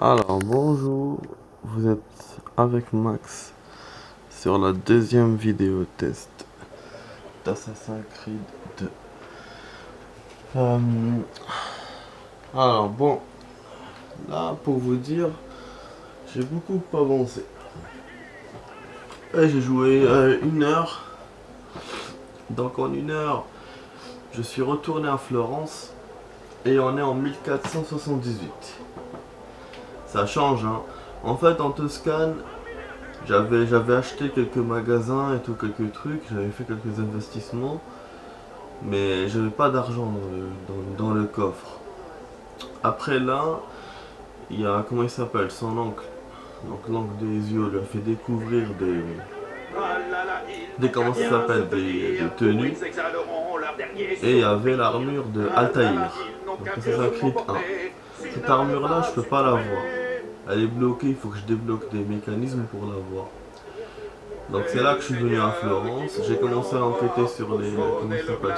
Alors bonjour, vous êtes avec Max sur la deuxième vidéo test d'Assassin's Creed 2. Alors bon, là pour vous dire, j'ai beaucoup avancé. J'ai joué 1 heure, donc en 1 heure, je suis retourné à Florence et on est en 1478. Ça change, hein. En fait, en Toscane, j'avais acheté quelques magasins et tout, quelques trucs, j'avais fait quelques investissements, mais j'avais pas d'argent dans le coffre. Après là, il y a, comment il s'appelle, son oncle. Donc l'oncle des yeux lui a fait découvrir comment ça s'appelle, des tenues. Et il y avait l'armure de Altaïr. Donc Assassin's Creed 1. Cette armure là, je peux pas la voir. Elle est bloquée, il faut que je débloque des mécanismes pour la voir. Donc c'est là que je suis venu à Florence. J'ai commencé à enquêter sur les, comment ça s'appelle,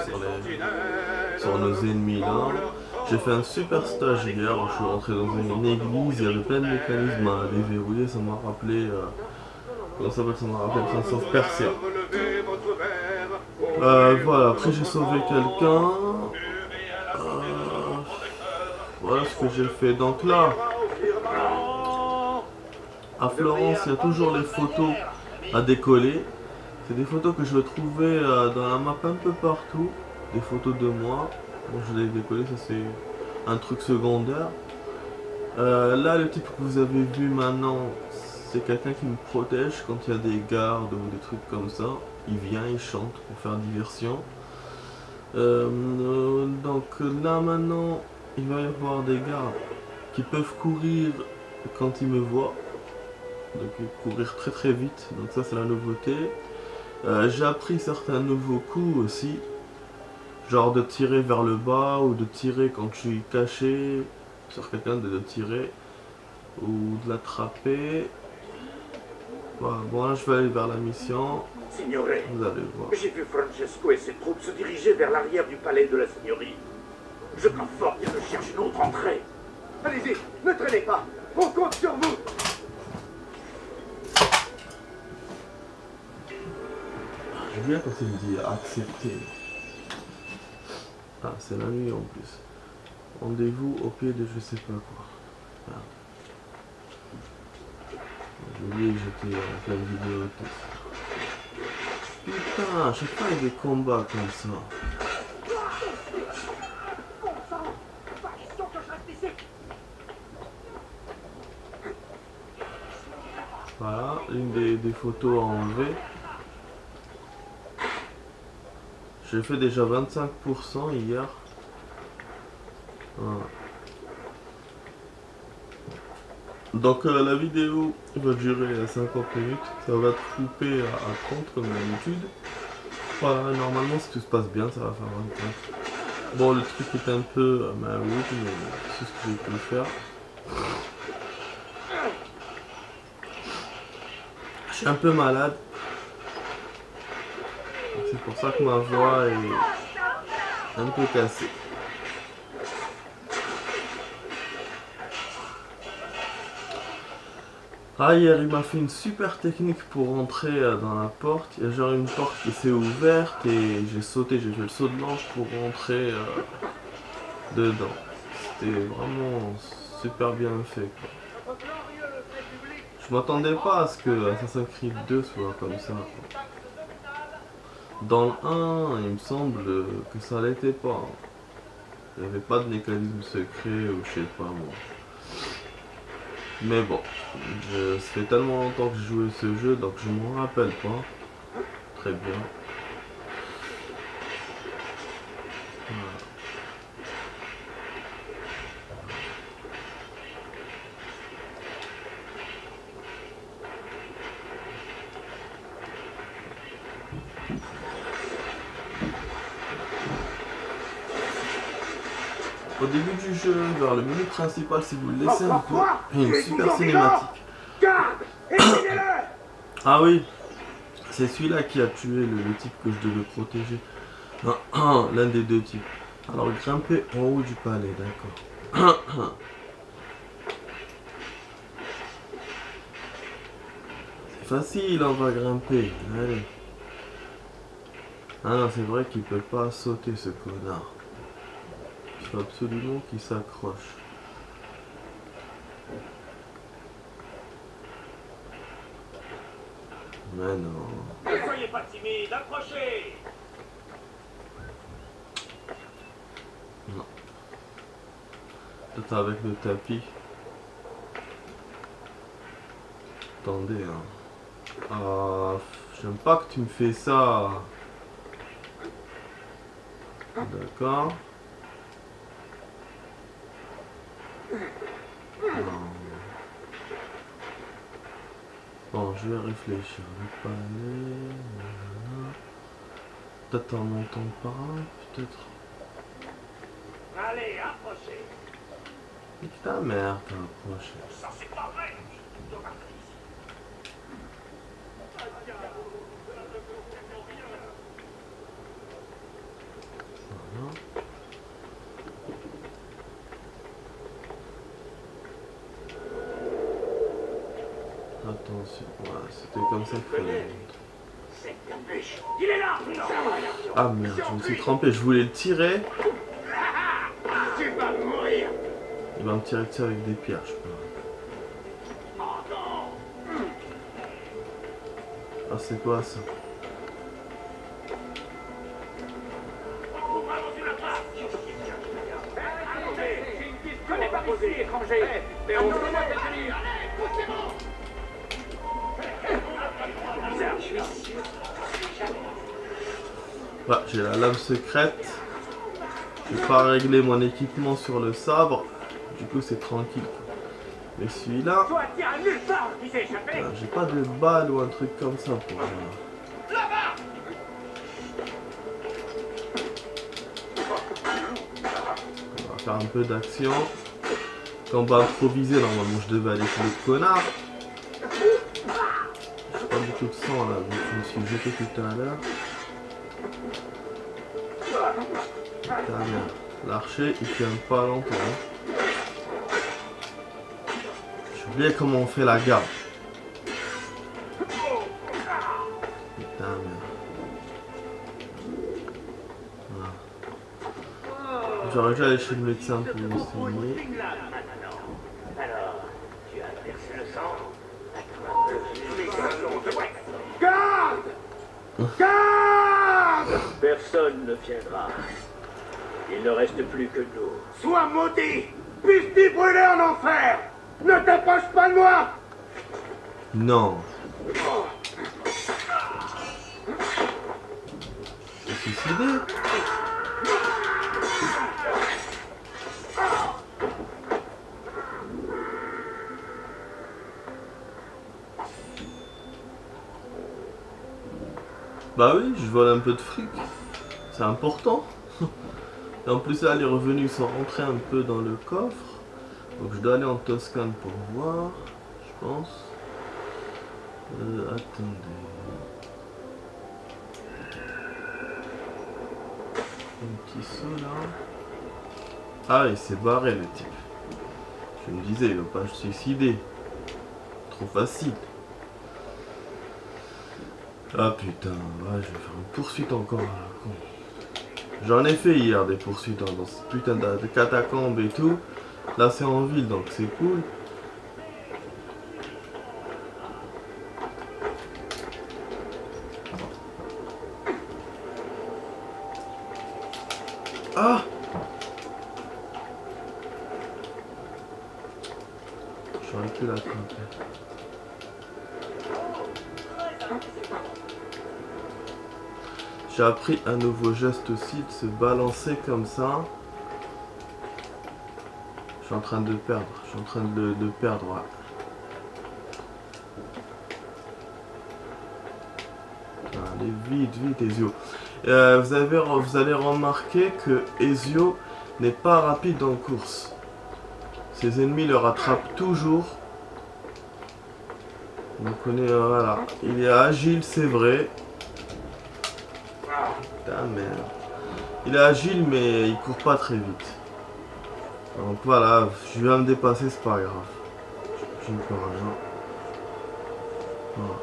sur nos ennemis là. J'ai fait un super stage hier où je suis rentré dans une église, il y avait plein de mécanismes à déverrouiller, ça m'a rappelé, comment ça s'appelle, ça m'a rappelé Prince of Persia. Voilà, après j'ai sauvé quelqu'un. Voilà ce que j'ai fait. Donc là, à Florence, il y a toujours les photos à décoller. C'est des photos que je vais trouver dans la map un peu partout. Des photos de moi. Bon, je les ai décollées, ça c'est un truc secondaire. Là, le type que vous avez vu maintenant, c'est quelqu'un qui me protège quand il y a des gardes ou des trucs comme ça. Il vient, il chante pour faire diversion. Donc là maintenant, il va y avoir des gardes qui peuvent courir quand ils me voient. Donc courir très très vite, donc ça c'est la nouveauté. J'ai appris certains nouveaux coups aussi. Genre de tirer vers le bas ou de tirer quand je suis caché sur quelqu'un, de tirer ou de l'attraper. Voilà, bon là je vais aller vers la mission. Signore, vous allez voir. J'ai vu Francesco et ses troupes se diriger vers l'arrière du palais de la Signorie. Je crains fort qu'ils ne cherchent une autre entrée. Allez-y, ne traînez pas, on compte sur vous. J'aime bien quand il me dit accepter. Ah, c'est la nuit en plus. Rendez-vous au pied de je sais pas quoi. Ah. J'ai oublié que j'étais en pleine vidéo. Putain, à chaque fois il y a des combats comme ça. Voilà, une des photos à enlever. J'ai fait déjà 25% hier. Voilà. Donc la vidéo va durer 50 minutes. Ça va être coupé à 30 comme d'habitude. Voilà, normalement si tout se passe bien, ça va faire 25. Bon, le truc est un peu ma route, mais c'est ce que j'ai pu faire. Je suis un peu malade. C'est pour ça que ma voix est un peu cassée. Ah, hier il m'a fait une super technique pour rentrer dans la porte. Il y a genre une porte qui s'est ouverte et j'ai sauté, j'ai fait le saut de l'ange pour rentrer dedans. C'était vraiment super bien fait, quoi. Je m'attendais pas à ce que Assassin's Creed 2 soit comme ça, quoi. Dans le 1, il me semble que ça l'était pas. Il n'y avait pas de mécanisme secret ou je sais pas moi. Mais bon, ça fait tellement longtemps que j'ai joué ce jeu, donc je m'en rappelle pas très bien. Voilà. Au début du jeu, vers le menu principal, si vous le laissez un peu, il y a une super cinématique. Ah oui, c'est celui-là qui a tué le type que je devais protéger. L'un des deux types. Alors grimper en haut du palais, d'accord. facile, on va grimper. Allez. Ah non, c'est vrai qu'il peut pas sauter ce connard. Il faut absolument qu'il s'accroche. Mais non. Ne soyez pas timide, approchez. Non. Peut-être avec le tapis. Attendez, hein. Ah, j'aime pas que tu me fais ça. D'accord. Non. Bon, je vais réfléchir. Le palais. Peut-être en montant par là, peut-être. Allez, approchez. Nique ta mère, t'as approché. Ça, c'est pas vrai. Je dois partir ici. Voilà. Attention, voilà, c'était comme ça qu'il fallait. C'est capuche. Il est là. Non. Ah merde, je me suis trompé, je voulais le tirer. Tu vas mourir. Il va me tirer dessus avec des pierres, je pense. Oh non. Ah, c'est quoi ça? Vous rallongez la place. Attendez, j'ai une question à vous poser, étranger. Mais on peut pas tenir. Allez, poussez-moi. Bizarre, je suis sûr. Bah, j'ai la lame secrète. Je vais pas régler mon équipement sur le sabre. Du coup, c'est tranquille. Mais celui-là, Toi, tiens, nulle part qui s'est échappé. j'ai pas de balle ou un truc comme ça pour. Là-bas. On va faire un peu d'action. Quand on va improviser, normalement, je devais aller chez le connard. J'ai pas beaucoup de sang là, donc je me suis jeté tout à l'heure. Putain, merde. L'archer, il tient pas longtemps. Hein. J'ai oublié comment on fait la garde. Putain, merde. Voilà. J'aurais déjà allé chez le médecin pour me soigner. Alors, tu as versé le sang. Garde! Garde! Personne ne viendra. Il ne reste plus que nous. Sois maudit! Puisses-tu brûler en enfer! Ne t'approche pas de moi! Non. T'es suicidé? Bah oui, je vole un peu de fric. C'est important. Et en plus là, les revenus sont rentrés un peu dans le coffre. Donc je dois aller en Toscane pour voir, je pense. Attendez. Un petit saut là. Ah, il s'est barré le type. Je me disais, il va pas se suicider. Trop facile. Ah putain, ouais, je vais faire une poursuite encore à la con. J'en ai fait hier des poursuites hein, dans cette putain de catacombes et tout. Là c'est en ville donc c'est cool. Ah! J'aurais pu l'attraper. J'ai appris un nouveau geste aussi, de se balancer comme ça. Je suis en train de le perdre, je suis en train de le perdre, ouais. Allez, vite, vite, Ezio. Vous allez remarquer que Ezio n'est pas rapide en course. Ses ennemis le rattrapent toujours. Donc on est, voilà. Il est agile, c'est vrai. Putain, merde. Il est agile, mais il court pas très vite. Donc voilà, je viens me dépasser, c'est pas grave. Je ne peux rien. Voilà.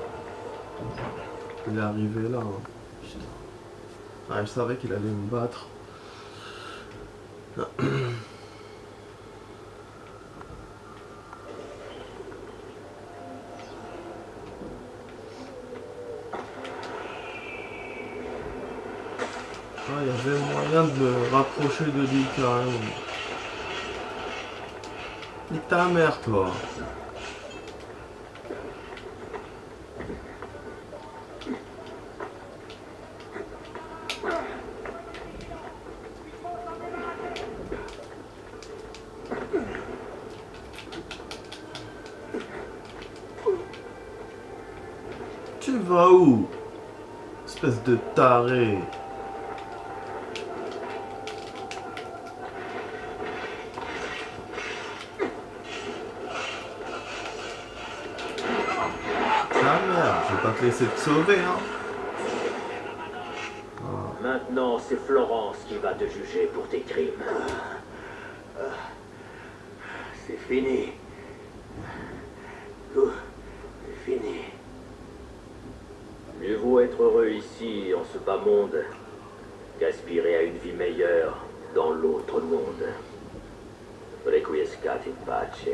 Il est arrivé là. Hein. Putain. Ah, je savais qu'il allait me battre. Il y avait moyen de me rapprocher de lui carrément. Nique ta mère, toi. Tu vas où? Espèce de taré. Je vais pas te laisser te sauver, hein. Ah. Maintenant, c'est Florence qui va te juger pour tes crimes. C'est fini. Tout est fini. Mieux vaut être heureux ici, en ce bas monde, qu'aspirer à une vie meilleure dans l'autre monde. Requiescat in pace.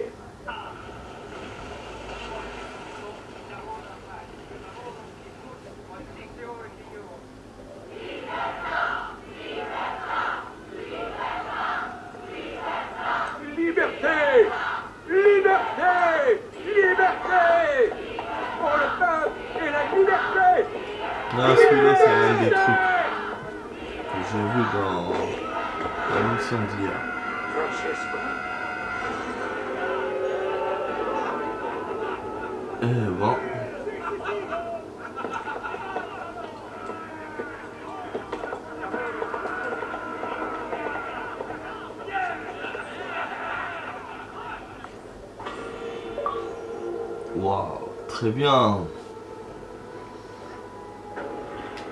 Non, celui-là, c'est l'un des trucs que j'ai vu dans la mission d'hier. Et bon. Waouh, très bien.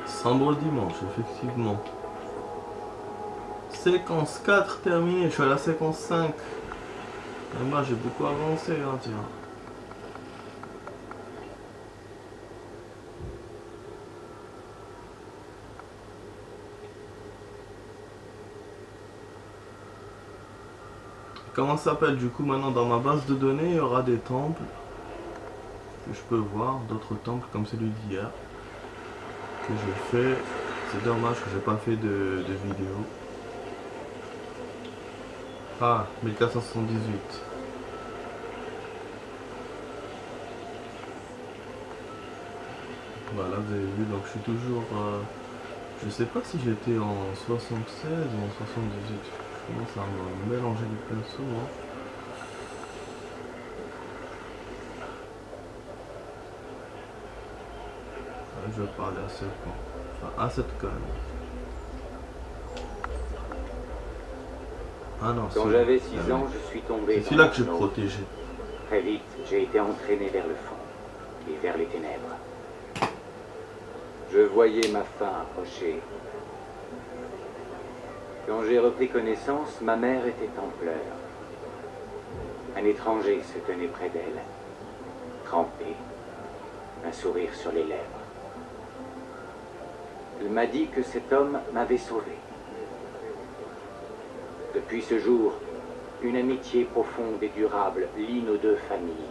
Symbole dimanche, effectivement. Séquence 4 terminée, je suis à la séquence 5. Et moi j'ai beaucoup avancé, hein, tiens. Comment ça s'appelle? Du coup, maintenant dans ma base de données, il y aura des temples que je peux voir, d'autres temples comme celui d'hier que j'ai fait. C'est dommage que j'ai pas fait de vidéo. Ah, 1478. Voilà, vous avez vu, donc je suis toujours... je sais pas si j'étais en 76 ou en 78. Je commence à me mélanger les pinceaux. Hein. Je vais parler à ce camp. Enfin, à cette conne. Ah non, quand j'avais 6 ans, je suis tombé. C'est celui-là que j'ai protégé. Très vite, j'ai été entraîné vers le fond et vers les ténèbres. Je voyais ma fin approcher. Quand j'ai repris connaissance, ma mère était en pleurs. Un étranger se tenait près d'elle, trempé, un sourire sur les lèvres. Il m'a dit que cet homme m'avait sauvé. Depuis ce jour, une amitié profonde et durable lie nos deux familles,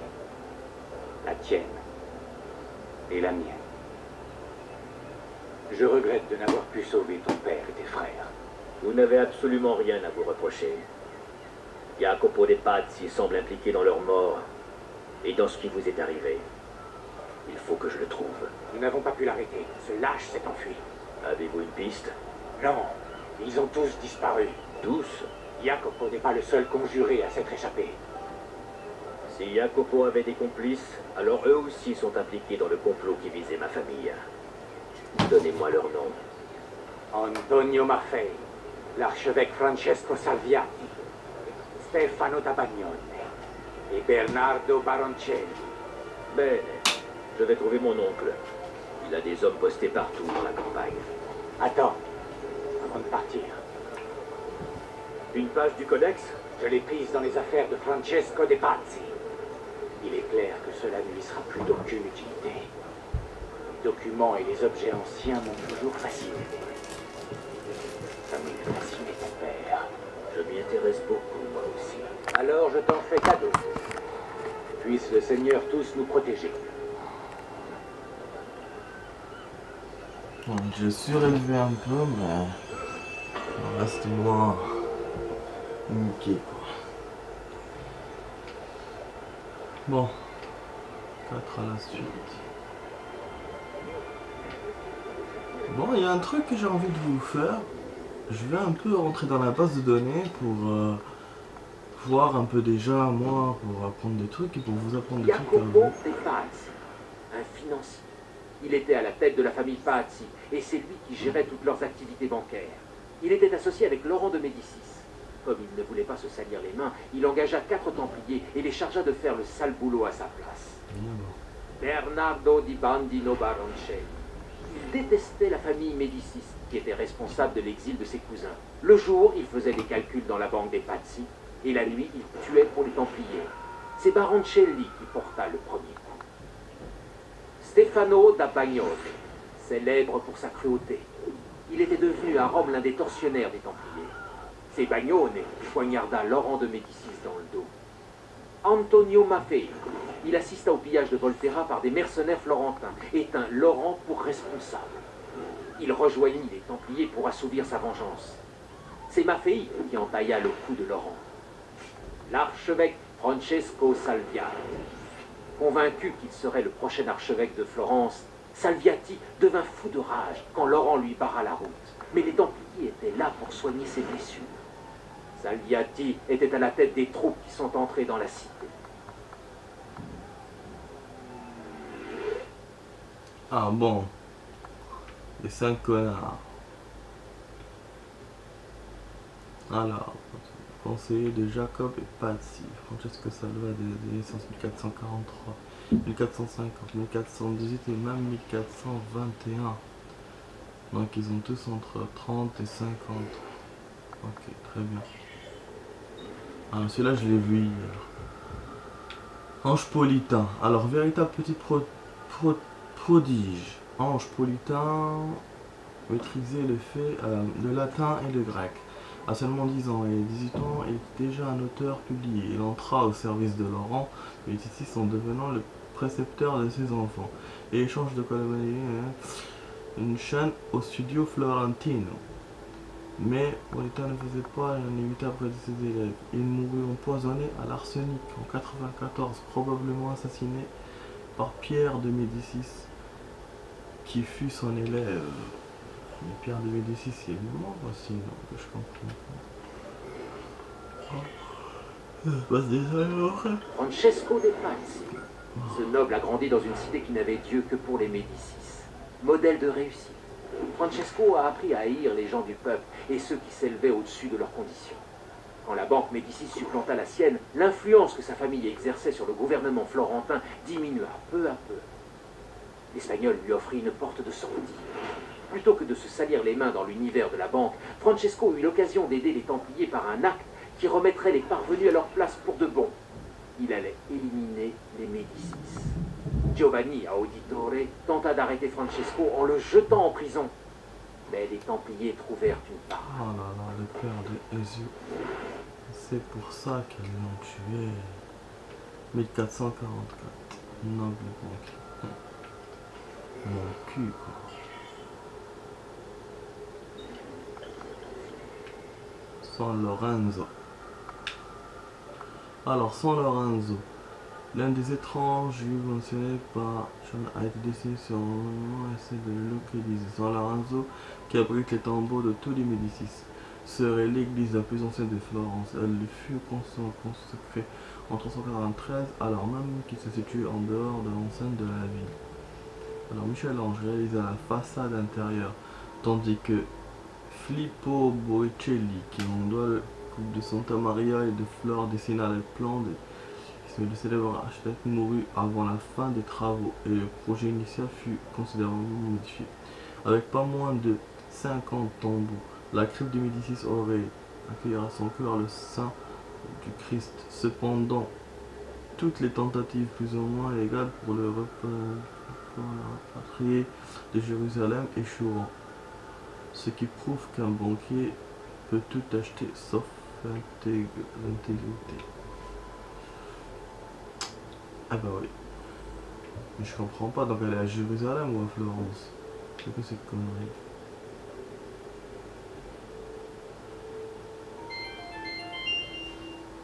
la tienne et la mienne. Je regrette de n'avoir pu sauver ton père et tes frères. Vous n'avez absolument rien à vous reprocher. Jacopo de Pazzi semble impliqué dans leur mort et dans ce qui vous est arrivé. Il faut que je le trouve. Nous n'avons pas pu l'arrêter. Ce lâche s'est enfui. Avez-vous une piste? Non, ils ont tous disparu. Tous? Jacopo n'est pas le seul conjuré à s'être échappé. Si Jacopo avait des complices, alors eux aussi sont impliqués dans le complot qui visait ma famille. Donnez-moi leur nom. Antonio Maffei, l'archevêque Francesco Salviati, Stefano Tabagnone et Bernardo Baroncelli. Bene, je vais trouver mon oncle. Il a des hommes postés partout dans la campagne. Attends, avant de partir. Une page du codex? Je l'ai prise dans les affaires de Francesco de Pazzi. Il est clair que cela ne lui sera plus d'aucune utilité. documents et les objets anciens m'ont toujours fasciné. Ça m'a fasciné ton père. Je m'y intéresse beaucoup, moi aussi. Alors je t'en fais cadeau. Puisse le Seigneur tous nous protéger. Bon, j'ai surélevé un peu, mais on reste moins nickel, quoi. Bon, 4 à la suite. Bon, il y a un truc que j'ai envie de vous faire. Je vais un peu rentrer dans la base de données pour voir un peu déjà, moi, pour apprendre des trucs et pour vous apprendre des trucs à Jacopo vous. de Pazzi, un financier. Il était à la tête de la famille Pazzi et c'est lui qui gérait toutes leurs activités bancaires. Il était associé avec Laurent de Médicis. Comme il ne voulait pas se salir les mains, il engagea 4 templiers et les chargea de faire le sale boulot à sa place. Bernardo di Bandino Baroncelli. Il détestait la famille Médicis, qui était responsable de l'exil de ses cousins. Le jour, il faisait des calculs dans la banque des Pazzi, et la nuit, il tuait pour les Templiers. C'est Baroncelli qui porta le premier coup. Stefano da Bagnone, célèbre pour sa cruauté. Il était devenu à Rome l'un des tortionnaires des Templiers. C'est Bagnone qui poignarda Laurent de Médicis dans le dos. Antonio Maffei, il assista au pillage de Volterra par des mercenaires florentins et tint Laurent pour responsable. Il rejoignit les Templiers pour assouvir sa vengeance. C'est Maffei qui entailla le cou de Laurent. L'archevêque Francesco Salviati. Convaincu qu'il serait le prochain archevêque de Florence, Salviati devint fou de rage quand Laurent lui barra la route. Mais les Templiers étaient là pour soigner ses blessures. Salviati était à la tête des troupes qui sont entrées dans la cité. Ah bon, les 5 connards. Alors, conseiller de Jacob et Pazzi, Francesco Salviati des naissances 1443, 1450, 1418 et même 1421. Donc ils ont tous entre 30 et 50. Ok, très bien. Alors celui-là je l'ai vu hier. Ange Politain. Alors véritable petit prodige. Ange Politain maîtrisait le latin et le grec. À seulement 10 ans et 18 ans, il était déjà un auteur publié. Il entra au service de Laurent Médicis en devenant le précepteur de ses enfants. Et échange de collaborateurs, une chaîne au studio Florentino. Mais Politain ne faisait pas l'inévitable près de ses élèves. Il mourut empoisonné à l'arsenic en 94, probablement assassiné par Pierre de Médicis, qui fut son élève. Mais Pierre de Médicis, il est mort aussi, non, que je comprends pas. Ça passe des années. Francesco de Pazzi. Ce noble a grandi dans une cité qui n'avait Dieu que pour les Médicis. Modèle de réussite. Francesco a appris à haïr les gens du peuple et ceux qui s'élevaient au-dessus de leurs conditions. Quand la banque Médicis supplanta la sienne, l'influence que sa famille exerçait sur le gouvernement florentin diminua peu à peu. L'Espagnol lui offrit une porte de sortie. Plutôt que de se salir les mains dans l'univers de la banque, Francesco eut l'occasion d'aider les Templiers par un acte qui remettrait les parvenus à leur place pour de bon. Il allait éliminer les Médicis. Giovanni Auditore tenta d'arrêter Francesco en le jetant en prison. Mais les Templiers trouvèrent une part. Oh là là, le père de Jésus. C'est pour ça qu'ils l'ont tué. 1444. Noble banque. Mon cul, quoi. San Lorenzo. Alors, San Lorenzo. L'un des étranges juifs mentionnés par John a été dessiné sur un monument et essaie de le localiser. San Lorenzo, qui abrite les tombeaux de tous les Médicis, serait l'église la plus ancienne de Florence. Elle fut consacrée en 393, alors même qu'il se situe en dehors de l'enceinte de la ville. Alors Michel-Ange réalisa la façade intérieure, tandis que Filippo Botticelli, qui en doit le couple de Santa Maria et de Flore, dessina les plans de le célèbre architecte mourut avant la fin des travaux et le projet initial fut considérablement modifié. Avec pas moins de 50 tombeaux, la crypte de Médicis aurait accueilli à son cœur le sein du Christ. Cependant, toutes les tentatives plus ou moins légales pour le pour le rapatrier de Jérusalem échouant. Ce qui prouve qu'un banquier peut tout acheter sauf l'intégrité. Ah bah oui. Mais je comprends pas, donc elle est à Jérusalem ou à Florence? C'est quoi cette connerie?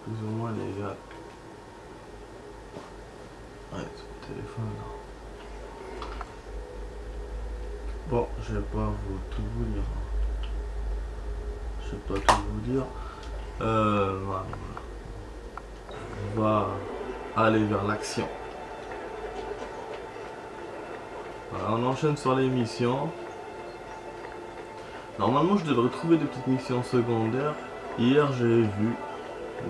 Plus ou moins légal. Ouais, c'est le téléphone là. Bon, je vais pas tout vous lire. Je vais pas tout vous dire. Voilà. On va aller vers l'action. Voilà, on enchaîne sur les missions. Normalement, je devrais trouver des petites missions secondaires. Hier, j'ai vu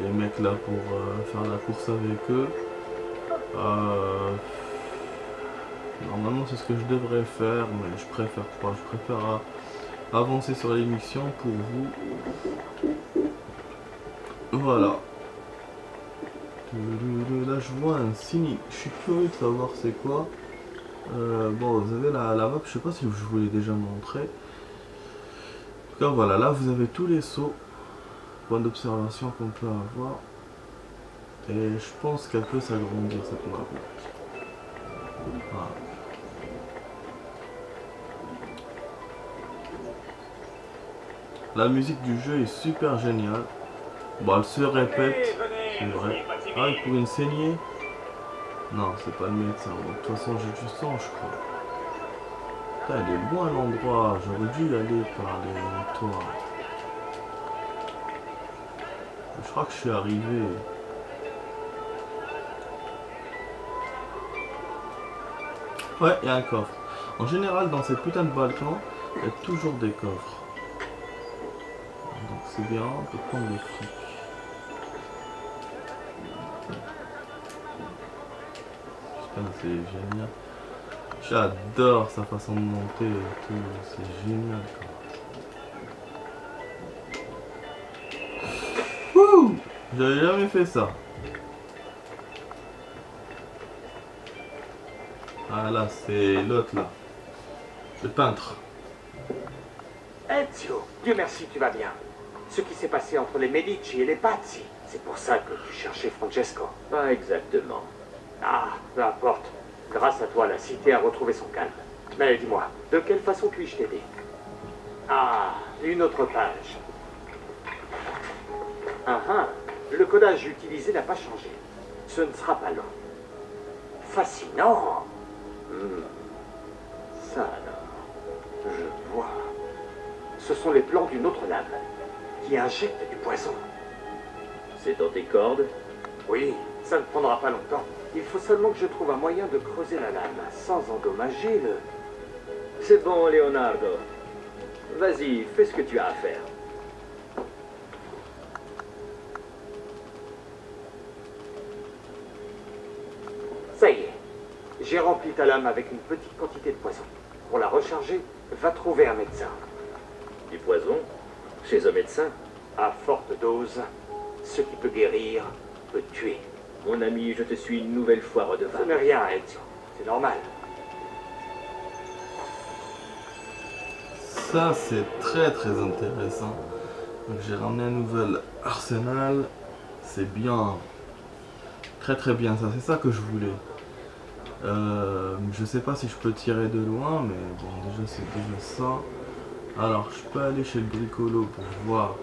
les mecs là pour faire la course avec eux. Normalement, c'est ce que je devrais faire, mais je préfère pas. Je préfère avancer sur les missions pour vous. Voilà. Là, je vois un signe. Je suis curieux de savoir c'est quoi. Bon, vous avez la map. Je sais pas si je vous l'ai déjà montré. En tout cas, voilà. Là, vous avez tous les sauts. Point d'observation qu'on peut avoir. Et je pense qu'elle peut s'agrandir cette map. Voilà. La musique du jeu est super géniale. Bon, elle se répète, c'est vrai. Ah, et pour une saignée? Non, c'est pas le médecin. De toute façon, j'ai du sang, je crois. Putain, il est loin l'endroit. J'aurais dû y aller par les toits. Je crois que je suis arrivé. Ouais, il y a un coffre. En général, dans ces putains de Balkans, il y a toujours des coffres. Donc c'est bien, on peut prendre le fric. Putain, c'est génial. J'adore sa façon de monter et tout, c'est génial quoi. Wouh! J'avais jamais fait ça. Ah là, c'est l'autre là. Le peintre. Ezio, Dieu merci, tu vas bien. Ce qui s'est passé entre les Medici et les Pazzi, c'est pour ça que tu cherchais Francesco. Pas exactement. Ah, peu importe. Grâce à toi, la cité a retrouvé son calme. Mais dis-moi, de quelle façon puis-je t'aider? Ah, une autre page. Le codage utilisé n'a pas changé. Ce ne sera pas long. Fascinant. Ça alors, je vois. Ce sont les plans d'une autre lame qui injecte du poison. C'est dans tes cordes? Oui, ça ne prendra pas longtemps. Il faut seulement que je trouve un moyen de creuser la lame sans endommager le... C'est bon, Leonardo. Vas-y, fais ce que tu as à faire. Ça y est. J'ai rempli ta lame avec une petite quantité de poison. Pour la recharger, va trouver un médecin. Du poison? Chez un médecin? À forte dose, ce qui peut guérir peut tuer. Mon ami, je te suis une nouvelle fois Ce redevable. n'est rien, Ezio. C'est normal. Ça, c'est très très intéressant. Donc j'ai ramené un nouvel arsenal. C'est bien. Très très bien, ça. C'est ça que je voulais. Je sais pas si je peux tirer de loin, mais bon, déjà c'est déjà ça. Alors, je peux aller chez le bricolo pour voir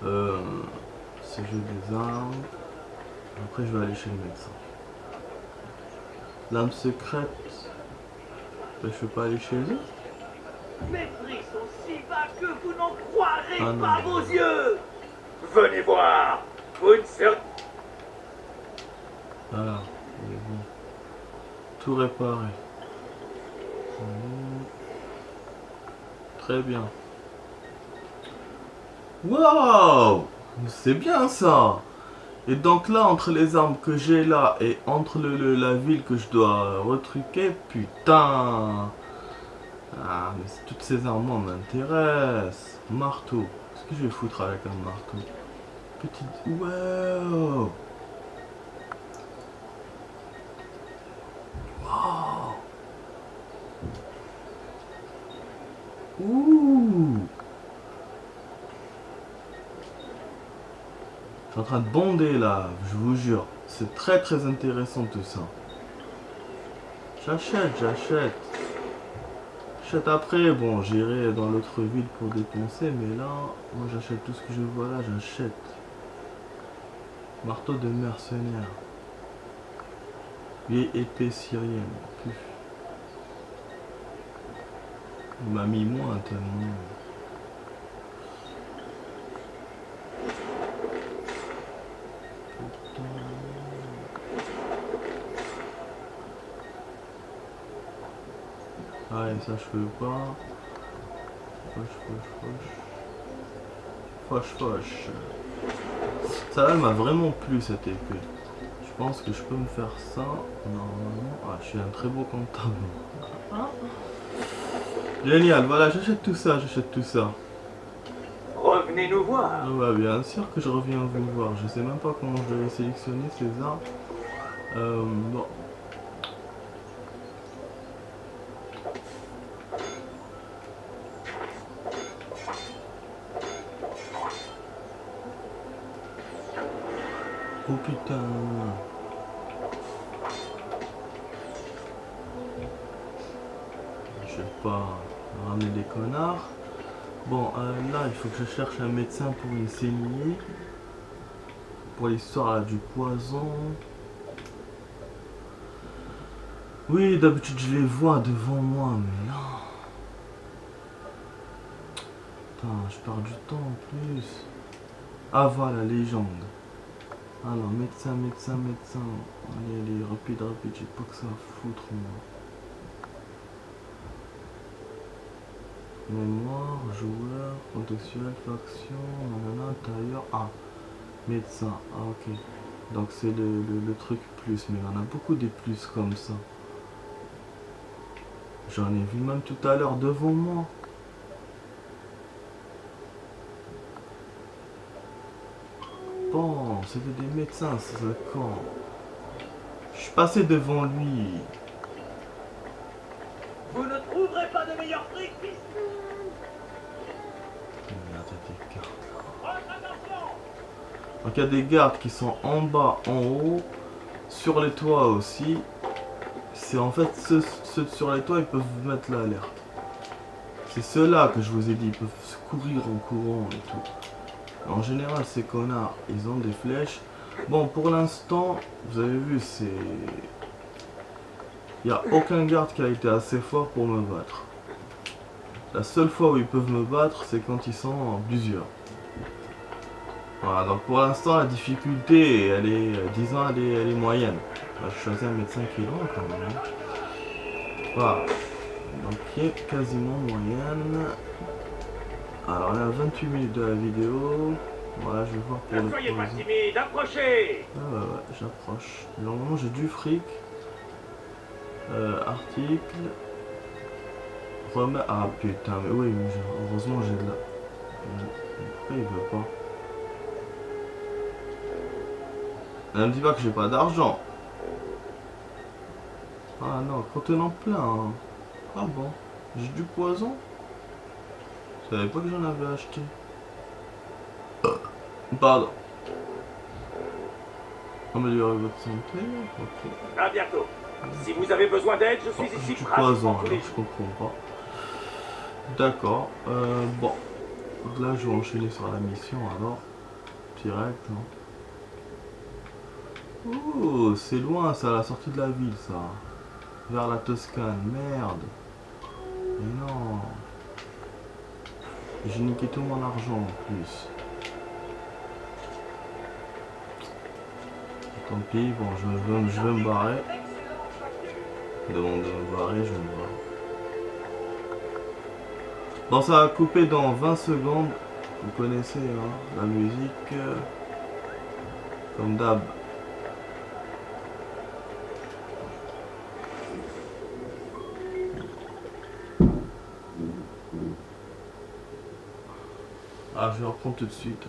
ce jeu des armes. Après, je vais aller chez le médecin. Lame secrète. Ben, je peux pas aller chez lui. Mes prix sont si bas que vous n'en croirez Ah non. pas vos yeux. Venez voir. Vous ne serez... Voilà, il est bon. Tout réparé. Très bien. Waouh! C'est bien ça! Et donc là, entre les armes que j'ai là et entre la ville que je dois retruquer, putain! Ah, mais toutes ces armes, moi, m'intéressent. Marteau. Qu'est-ce que je vais foutre avec un marteau? Petite... Wow! Wow! T'es en train de bonder là, je vous jure. C'est très très intéressant tout ça. J'achète. J'achète après, bon j'irai dans l'autre ville pour dépenser, mais là, moi j'achète tout ce que je vois là, j'achète. Marteau de mercenaire. Vieille épée syrienne. Puf. Il m'a mis moins tellement. Ah et ça je peux pas. Foche. Ça là m'a vraiment plu cette épée. Je pense que je peux me faire ça. Normalement. Ah je suis un très beau comptable. Génial, voilà, j'achète tout ça. Revenez nous voir. Ah bah bien sûr que je reviens vous voir. Je sais même pas comment je devais sélectionner ces armes. Bon. Oh putain. Je vais pas ramener des connards. Bon, là, il faut que je cherche un médecin pour une saignée. Pour l'histoire du poison. Oui, d'habitude, je les vois devant moi, mais là... Putain, je perds du temps en plus. Ah, voilà, légende. Alors, médecin. Allez, rapide, j'ai pas que ça à foutre, moi. Mémoire, joueur, contextuel, faction, nanana, tailleur. Ah, médecin. Ah, ok. Donc, c'est le truc plus, mais il y en a beaucoup des plus comme ça. J'en ai vu même tout à l'heure devant moi. Bon, c'était des médecins, c'est quand je suis passé devant lui. Vous ne trouverez pas de meilleur prix qu'ici. Donc il y a des gardes qui sont en bas, en haut, sur les toits aussi. C'est en fait ceux sur les toits, ils peuvent vous mettre l'alerte. C'est ceux-là que je vous ai dit, ils peuvent se courir en courant et tout. En général, ces connards, ils ont des flèches. Bon, pour l'instant, vous avez vu, c'est... Il n'y a aucun garde qui a été assez fort pour me battre. La seule fois où ils peuvent me battre, c'est quand ils sont en plusieurs. Voilà, donc pour l'instant, la difficulté, elle est, disons, elle est moyenne. Là, je choisis un médecin qui est loin quand même. Voilà. Donc, qui est quasiment moyenne. Alors, on est à 28 minutes de la vidéo. Voilà, je vais voir pour Ne soyez pas timide, approchez. Ah ouais, j'approche. Normalement, j'ai du fric. Article. Ah putain, mais oui, mais heureusement j'ai de la... Pourquoi il veut pas? Ne me dis pas que j'ai pas d'argent. Ah non, contenant plein. Hein. Ah bon, j'ai du poison. Je savais pas que j'en avais acheté. Pardon. Améliorer votre santé. Ok. À bientôt. Si vous avez besoin d'aide, je suis ici Du pratiquement poison, tous les alors je jours. comprends pas. D'accord. Bon. Là, je vais enchaîner sur la mission alors. Direct. Hein. Oh, c'est loin, ça, à la sortie de la ville, ça. Vers la Toscane, merde. Mais non. J'ai niqué tout mon argent en plus. Tant pis, bon, je vais me barrer. Demande de me barrer, je me barre. Bon, ça va couper dans 20 secondes. Vous connaissez hein, la musique. Comme d'hab. Ah, je vais reprendre tout de suite.